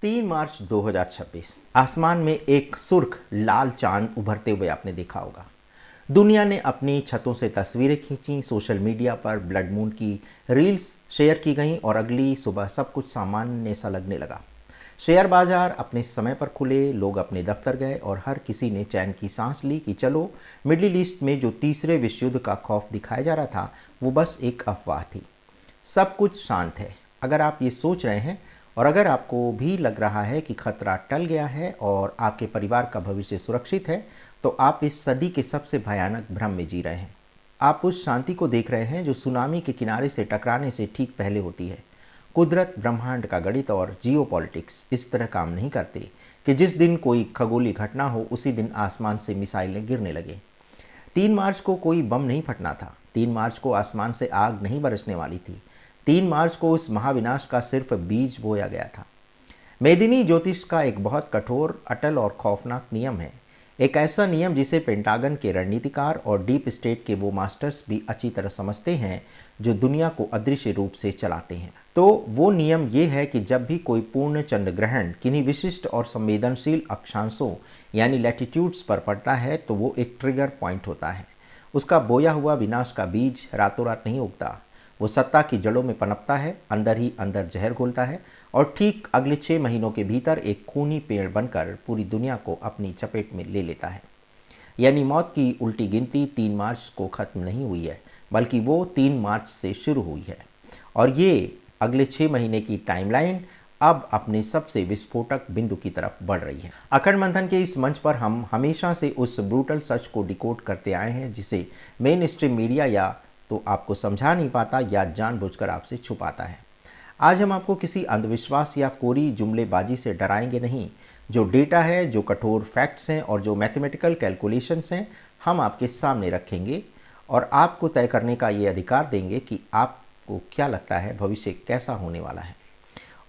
3 March 2026 आसमान में एक सुर्ख लाल चांद उभरते हुए आपने देखा होगा। दुनिया ने अपनी छतों से तस्वीरें खींची, सोशल मीडिया पर ब्लड मून की रील्स शेयर की गईं और अगली सुबह सब कुछ सामान्य सा लगने लगा। शेयर बाजार अपने समय पर खुले, लोग अपने दफ्तर गए और हर किसी ने चैन की सांस ली कि चलो, मिडिल ईस्ट में जो तीसरे विश्व युद्ध का खौफ दिखाया जा रहा था वो बस एक अफवाह थी। सब कुछ शांत है। अगर आप ये सोच रहे हैं और अगर आपको भी लग रहा है कि खतरा टल गया है और आपके परिवार का भविष्य सुरक्षित है, तो आप इस सदी के सबसे भयानक भ्रम में जी रहे हैं। आप उस शांति को देख रहे हैं जो सुनामी के किनारे से टकराने से ठीक पहले होती है। कुदरत, ब्रह्मांड का गणित और जियोपॉलिटिक्स इस तरह काम नहीं करते कि जिस दिन कोई खगोलीय घटना हो उसी दिन आसमान से मिसाइलें गिरने लगे। 3 मार्च को कोई बम नहीं फटना था। 3 मार्च को आसमान से आग नहीं बरसने वाली थी। 3 मार्च को उस महाविनाश का सिर्फ बीज बोया गया था। मेदिनी ज्योतिष का एक बहुत कठोर, अटल और खौफनाक नियम है। एक ऐसा नियम जिसे पेंटागन के रणनीतिकार और डीप स्टेट के वो मास्टर्स भी अच्छी तरह समझते हैं जो दुनिया को अदृश्य रूप से चलाते हैं। तो वो नियम ये है कि जब भी कोई पूर्ण चंद्र ग्रहण किन्हीं विशिष्ट और संवेदनशील अक्षांशों यानी लैटिट्यूड्स पर पड़ता है तो वो एक ट्रिगर पॉइंट होता है। उसका बोया हुआ विनाश का बीज रातों रात नहीं उगता। वो सत्ता की जड़ों में पनपता है, अंदर ही अंदर जहर घोलता है और ठीक अगले 6 महीनों के भीतर एक खूनी पेड़ बनकर पूरी दुनिया को अपनी चपेट में ले लेता है। यानी मौत की उल्टी गिनती 3 मार्च को खत्म नहीं हुई है, बल्कि वो 3 मार्च से शुरू हुई है और ये अगले 6 महीने की टाइमलाइन अब अपने सबसे विस्फोटक बिंदु की तरफ बढ़ रही है। अखंड मंथन के इस मंच पर हम हमेशा से उस ब्रूटल सच को डिकोड करते आए हैं जिसे मेन स्ट्रीम मीडिया या तो आपको समझा नहीं पाता या जानबूझकर आपसे छुपाता है। आज हम आपको किसी अंधविश्वास या कोरी जुमलेबाजी से डराएंगे नहीं। जो डेटा है, जो कठोर फैक्ट्स हैं और जो मैथमेटिकल कैलकुलेशंस हैं, हम आपके सामने रखेंगे और आपको तय करने का ये अधिकार देंगे कि आपको क्या लगता है भविष्य कैसा होने वाला है।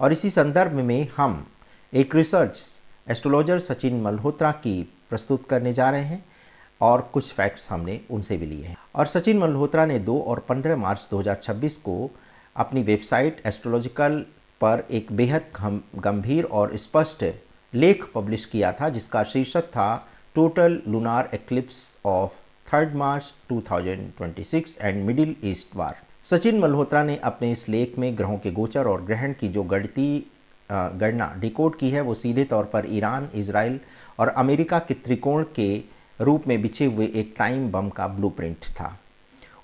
और इसी संदर्भ में हम एक रिसर्च एस्ट्रोलॉजर सचिन मल्होत्रा की प्रस्तुत करने जा रहे हैं और कुछ फैक्ट्स हमने उनसे भी लिए हैं। और सचिन मल्होत्रा ने 2 और 15 मार्च 2026 को अपनी वेबसाइट एस्ट्रोलॉजिकल पर एक बेहद गंभीर और स्पष्ट लेख पब्लिश किया था जिसका शीर्षक था total lunar eclipse of 3 March 2026 and Middle East war. Sachin Malhotra ने अपने इस लेख में ग्रहों के गोचर और ग्रहण की जो गणना डिकोड की है वो सीधे तौर पर ईरान, इजराइल और अमेरिका के त्रिकोण के रूप में बिछे हुए एक टाइम बम का ब्लूप्रिंट था।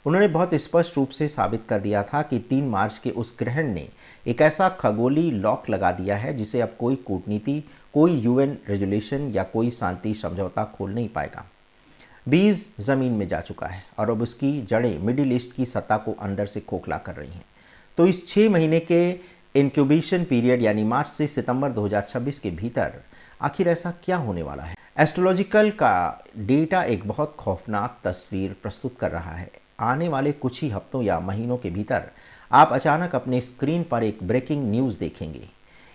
उन्होंने बहुत स्पष्ट रूप से साबित कर दिया था कि 3 मार्च के उस ग्रहण ने एक ऐसा खगोलीय लॉक लगा दिया है जिसे अब कोई कूटनीति, कोई यूएन रेजोल्यूशन या कोई शांति समझौता खोल नहीं पाएगा। बीज जमीन में जा चुका है और अब उसकी जड़ें मिडिल ईस्ट की सत्ता को अंदर से खोखला कर रही हैं। तो इस 6 महीने के इंक्यूबेशन पीरियड यानी मार्च से सितंबर 2026 के भीतर आखिर ऐसा क्या होने वाला है। एस्ट्रोलॉजिकल का डेटा एक बहुत खौफनाक तस्वीर प्रस्तुत कर रहा है। आने वाले कुछ ही हफ्तों या महीनों के भीतर आप अचानक अपने स्क्रीन पर एक ब्रेकिंग न्यूज़ देखेंगे।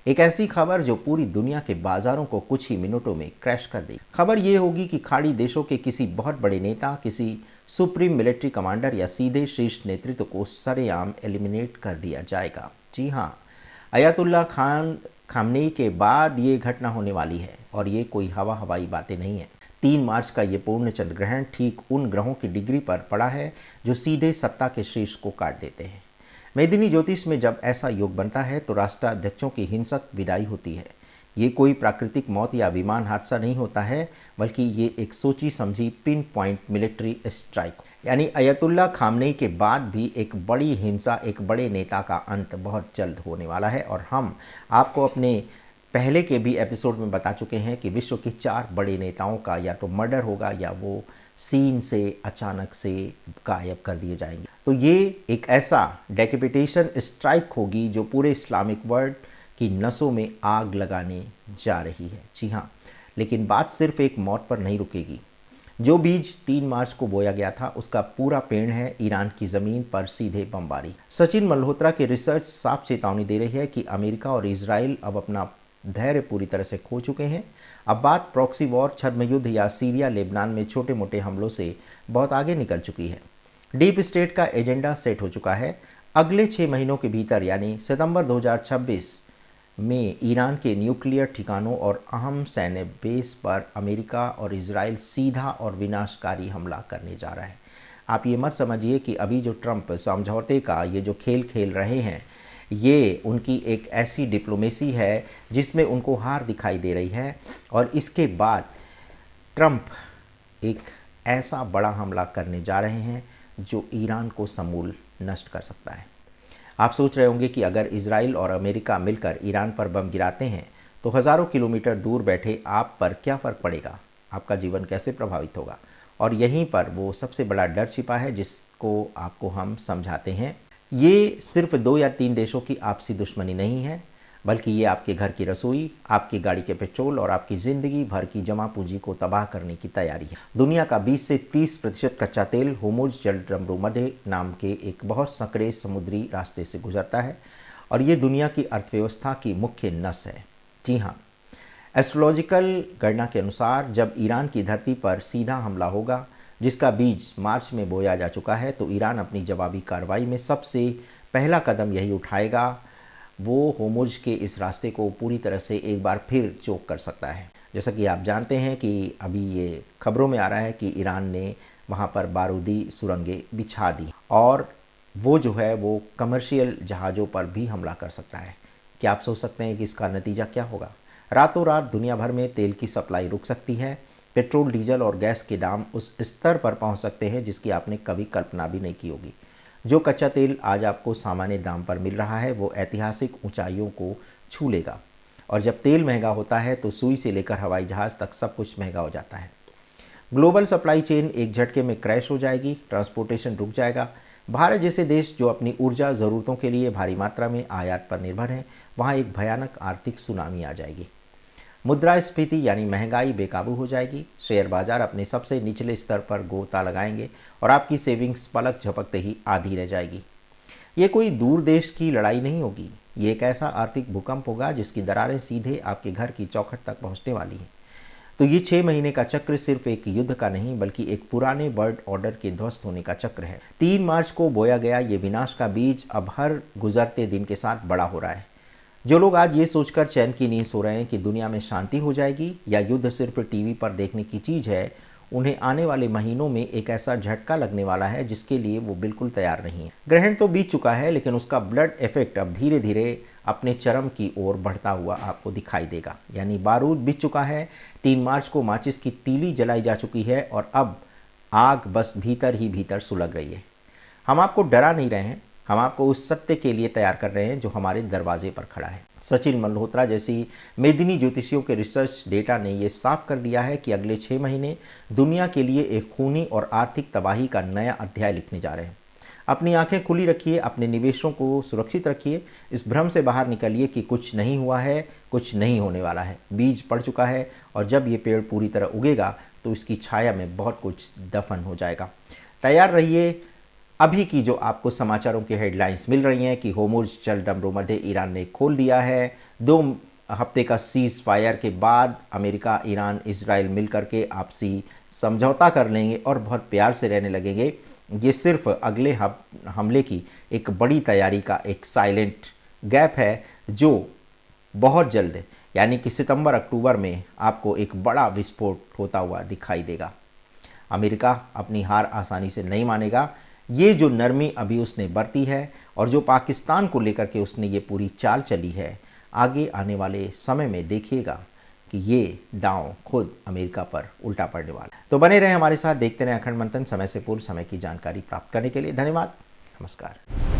एक ऐसी खबर जो पूरी दुनिया के बाजारों को कुछ ही मिनटों में क्रैश कर देगी। खबर ये होगी कि खाड़ी देशों के किसी बहुत बड़े नेता, किसी सुप्रीम मिलिट्री कमांडर या सीधे शीर्ष नेतृत्व को सरेआम एलिमिनेट कर दिया जाएगा। जी हाँ, अयतुल्ला खामनेई के बाद ये घटना होने वाली है और ये कोई हवाई बातें नहीं है। 3 मार्च का ये पूर्ण चंद्र ग्रहण ठीक उन ग्रहों की डिग्री पर पड़ा है जो सीधे सत्ता के शीर्ष को काट देते हैं। मेदिनी ज्योतिष में जब ऐसा योग बनता है तो राष्ट्राध्यक्षों की हिंसक विदाई होती है। ये कोई प्राकृतिक मौत या विमान हादसा नहीं होता है, बल्कि ये एक सोची समझी पिन पॉइंट मिलिट्री स्ट्राइक, यानी अयतुल्ला खामनेई के बाद भी एक बड़ी हिंसा, एक बड़े नेता का अंत बहुत जल्द होने वाला है। और हम आपको अपने पहले के भी एपिसोड में बता चुके हैं कि विश्व के 4 बड़े नेताओं का या तो मर्डर होगा या वो सीन से अचानक से गायब कर दिए जाएंगे। तो ये एक ऐसा डेकेपिटेशन स्ट्राइक होगी जो पूरे इस्लामिक वर्ल्ड की नसों में आग लगाने जा रही है। जी हाँ, लेकिन बात सिर्फ एक मौत पर नहीं रुकेगी। जो बीज 3 मार्च को बोया गया था उसका पूरा पेड़ है ईरान की ज़मीन पर सीधे बमबारी। सचिन मल्होत्रा की रिसर्च साफ चेतावनी दे रही है कि अमेरिका और इजराइल अब अपना धैर्य पूरी तरह से खो चुके हैं। अब बात प्रॉक्सी वॉर, छद्म युद्ध या सीरिया लेबनान में छोटे मोटे हमलों से बहुत आगे निकल चुकी है। डीप स्टेट का एजेंडा सेट हो चुका है। अगले 6 महीनों के भीतर यानी सितंबर 2026 में ईरान के न्यूक्लियर ठिकानों और अहम सैन्य बेस पर अमेरिका और इजराइल सीधा और विनाशकारी हमला करने जा रहा है। आप ये मत समझिए कि अभी जो ट्रंप समझौते का ये जो खेल खेल रहे हैं, ये उनकी एक ऐसी डिप्लोमेसी है जिसमें उनको हार दिखाई दे रही है, और इसके बाद ट्रंप एक ऐसा बड़ा हमला करने जा रहे हैं जो ईरान को समूल नष्ट कर सकता है। आप सोच रहे होंगे कि अगर इजराइल और अमेरिका मिलकर ईरान पर बम गिराते हैं तो हज़ारों किलोमीटर दूर बैठे आप पर क्या फ़र्क पड़ेगा, आपका जीवन कैसे प्रभावित होगा। और यहीं पर वो सबसे बड़ा डर छिपा है जिसको आपको हम समझाते हैं। ये सिर्फ 2 या 3 देशों की आपसी दुश्मनी नहीं है, बल्कि ये आपके घर की रसोई, आपकी गाड़ी के पेट्रोल और आपकी ज़िंदगी भर की जमा पूंजी को तबाह करने की तैयारी है। दुनिया का 20 से 30% कच्चा तेल होर्मुज़ जलसंधि नाम के एक बहुत संकरे समुद्री रास्ते से गुजरता है, और ये दुनिया की अर्थव्यवस्था की मुख्य नस है। जी हाँ, एस्ट्रोलॉजिकल गणना के अनुसार जब ईरान की धरती पर सीधा हमला होगा, जिसका बीज मार्च में बोया जा चुका है, तो ईरान अपनी जवाबी कार्रवाई में सबसे पहला कदम यही उठाएगा, वो होर्मुज़ के इस रास्ते को पूरी तरह से एक बार फिर चोक कर सकता है। जैसा कि आप जानते हैं कि अभी ये खबरों में आ रहा है कि ईरान ने वहाँ पर बारूदी सुरंगें बिछा दी, और वो जो है वो कमर्शियल जहाज़ों पर भी हमला कर सकता है। क्या आप सोच सकते हैं कि इसका नतीजा क्या होगा? रातों रात दुनिया भर में तेल की सप्लाई रुक सकती है। पेट्रोल, डीजल और गैस के दाम उस स्तर पर पहुंच सकते हैं जिसकी आपने कभी कल्पना भी नहीं की होगी। जो कच्चा तेल आज आपको सामान्य दाम पर मिल रहा है वो ऐतिहासिक ऊंचाइयों को छू लेगा, और जब तेल महंगा होता है तो सुई से लेकर हवाई जहाज़ तक सब कुछ महंगा हो जाता है। ग्लोबल सप्लाई चेन एक झटके में क्रैश हो जाएगी, ट्रांसपोर्टेशन रुक जाएगा। भारत जैसे देश जो अपनी ऊर्जा ज़रूरतों के लिए भारी मात्रा में आयात पर निर्भर हैं, वहाँ एक भयानक आर्थिक सुनामी आ जाएगी। मुद्रास्फीति यानी महंगाई बेकाबू हो जाएगी। शेयर बाजार अपने सबसे निचले स्तर पर गोता लगाएंगे और आपकी सेविंग्स पलक झपकते ही आधी रह जाएगी। ये कोई दूर देश की लड़ाई नहीं होगी, ये एक ऐसा आर्थिक भूकंप होगा जिसकी दरारें सीधे आपके घर की चौखट तक पहुंचने वाली हैं। तो ये 6 महीने का चक्र सिर्फ एक युद्ध का नहीं बल्कि एक पुराने वर्ल्ड ऑर्डर के ध्वस्त होने का चक्र है। 3 मार्च को बोया गया ये विनाश का बीज अब हर गुजरते दिन के साथ बड़ा हो रहा है। जो लोग आज ये सोचकर चैन की नींद सो रहे हैं कि दुनिया में शांति हो जाएगी या युद्ध सिर्फ टीवी पर देखने की चीज़ है, उन्हें आने वाले महीनों में एक ऐसा झटका लगने वाला है जिसके लिए वो बिल्कुल तैयार नहीं है। ग्रहण तो बीत चुका है, लेकिन उसका ब्लड इफेक्ट अब धीरे धीरे अपने चरम की ओर बढ़ता हुआ आपको दिखाई देगा। यानी बारूद बीत चुका है। 3 मार्च को माचिस की तीली जलाई जा चुकी है और अब आग बस भीतर ही भीतर सुलग रही है। हम आपको डरा नहीं रहे हैं, हम आपको उस सत्य के लिए तैयार कर रहे हैं जो हमारे दरवाजे पर खड़ा है। सचिन मल्होत्रा जैसी मेदिनी ज्योतिषियों के रिसर्च डेटा ने यह साफ कर दिया है कि अगले 6 महीने दुनिया के लिए एक खूनी और आर्थिक तबाही का नया अध्याय लिखने जा रहे हैं। अपनी आंखें खुली रखिए, अपने निवेशों को सुरक्षित रखिए, इस भ्रम से बाहर निकलिए कि कुछ नहीं हुआ है, कुछ नहीं होने वाला है। बीज पड़ चुका है और जब ये पेड़ पूरी तरह उगेगा तो इसकी छाया में बहुत कुछ दफन हो जाएगा। तैयार रहिए। अभी की जो आपको समाचारों की हेडलाइंस मिल रही हैं कि होर्मुज़ जलसंधि ईरान ने खोल दिया है, 2 हफ्ते का सीज फायर के बाद अमेरिका, ईरान, इजराइल मिलकर के आपसी समझौता कर लेंगे और बहुत प्यार से रहने लगेंगे। ये सिर्फ अगले हमले की एक बड़ी तैयारी का एक साइलेंट गैप है जो बहुत जल्द यानी कि सितंबर अक्टूबर में आपको एक बड़ा विस्फोट होता हुआ दिखाई देगा। अमेरिका अपनी हार आसानी से नहीं मानेगा। ये जो नरमी अभी उसने बरती है और जो पाकिस्तान को लेकर के उसने ये पूरी चाल चली है, आगे आने वाले समय में देखिएगा कि ये दांव खुद अमेरिका पर उल्टा पड़ने वाला है। तो बने रहें हमारे साथ, देखते रहें अखंड मंथन। समय से पूर्व समय की जानकारी प्राप्त करने के लिए धन्यवाद। नमस्कार।